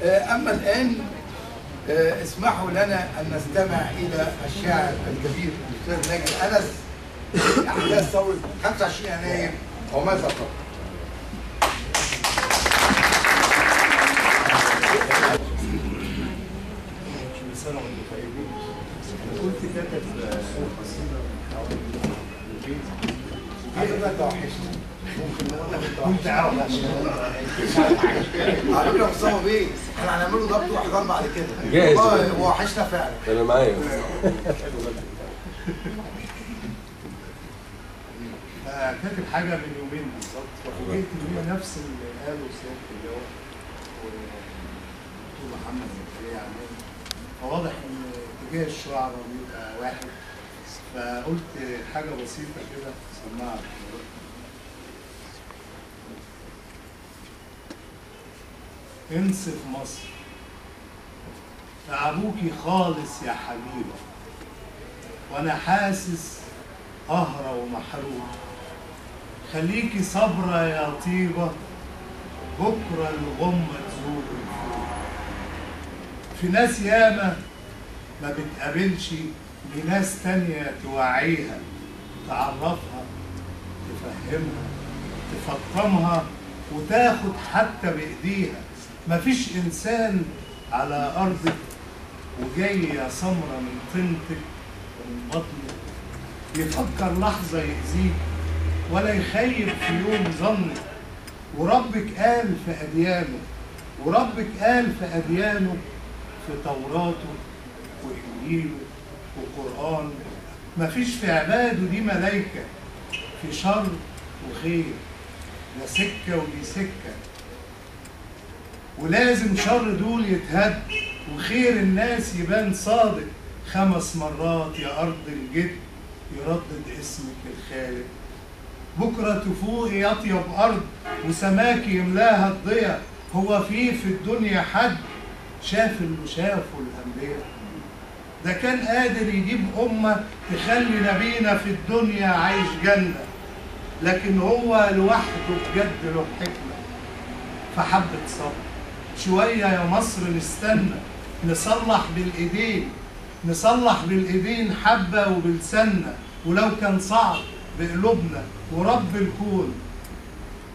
أما الآن اسمحوا لنا أن نستمع إلى الشاعر الكبير الأستاذ ناجي أنس في أحداث ثورة 25 يناير وماذا قبل. كنت كاتب قصيدة حوالي حضرتك وحشني. ممكن نقول لك انت كنت عارف عشان على فكره مصطفى بيه احنا هنعمله ضبط واحضار بعد كده. جاهز والله هو وحشنا فعلا. انا معايا. كاتب حاجة من يومين بالظبط وفوجئت ان هي نفس اللي قاله سيادة اللواء ودكتور محمد زكريا عمان، فواضح ان اتجاه الشعراء بيبقى واحد، فقلت حاجة بسيطة كده سمعها لحضرتك. انصف مصر تعبوكي خالص يا حبيبة، وانا حاسس قهرة ومحروق، خليكي صبرة يا طيبة، بكرة الغمة تزول الفوق. في ناس ياما ما بتقابلش بناس تانية توعيها، تعرفها، تفهمها، تفطمها، وتاخد حتى بإيديها. مفيش إنسان على أرضك وجاية سمرة من طينتك ومن بطنك يفكر لحظة يأذيك ولا يخيب في يوم ظنك. وربك قال في أديانه، وربك قال في أديانه، في توراته وإنجيله وقرآن، مفيش في عباده دي ملايكة، في شر وخير، لا سكة ودي سكة، ولازم شر دول يتهد وخير الناس يبان صادق. 5 مرات يا أرض الجد يردد اسمك الخالق. بكرة تفوقي يطيب أرض وسماكي يملاها الضياء. هو في الدنيا حد شاف اللي شافه الأنبياء؟ ده كان قادر يجيب أمة تخلي نبينا في الدنيا عايش جنة، لكن هو لوحده بجد له حكمة. فحبة صبر شوية يا مصر، نستنى نصلح بالإيدين، نصلح بالإيدين حبة وبلساننا، ولو كان صعب بقلوبنا.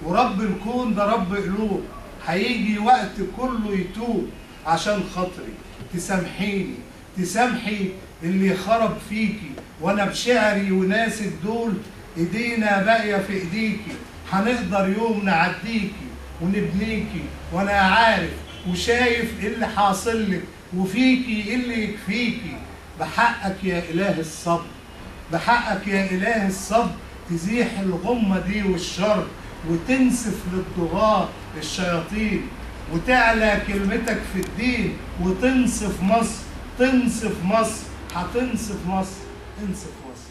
ورب الكون ده رب قلوب، هيجي وقت كله يتوب عشان خاطري. تسامحيني، تسامحي اللي خرب فيكي، وانا بشعري وناس دول ايدينا باقيه في ايديكي. هنقدر يوم نعديكي ونبنيكي، وانا عارف وشايف اللي حاصل لك، وفيكي اللي يكفيكي. بحقك يا اله الصبر، بحقك يا اله الصبر، تزيح الغمه دي والشر، وتنسف للطغاة الشياطين، وتعلى كلمتك في الدين، وتنصف مصر، تنصف مصر، هتنصف مصر، انصف مصر.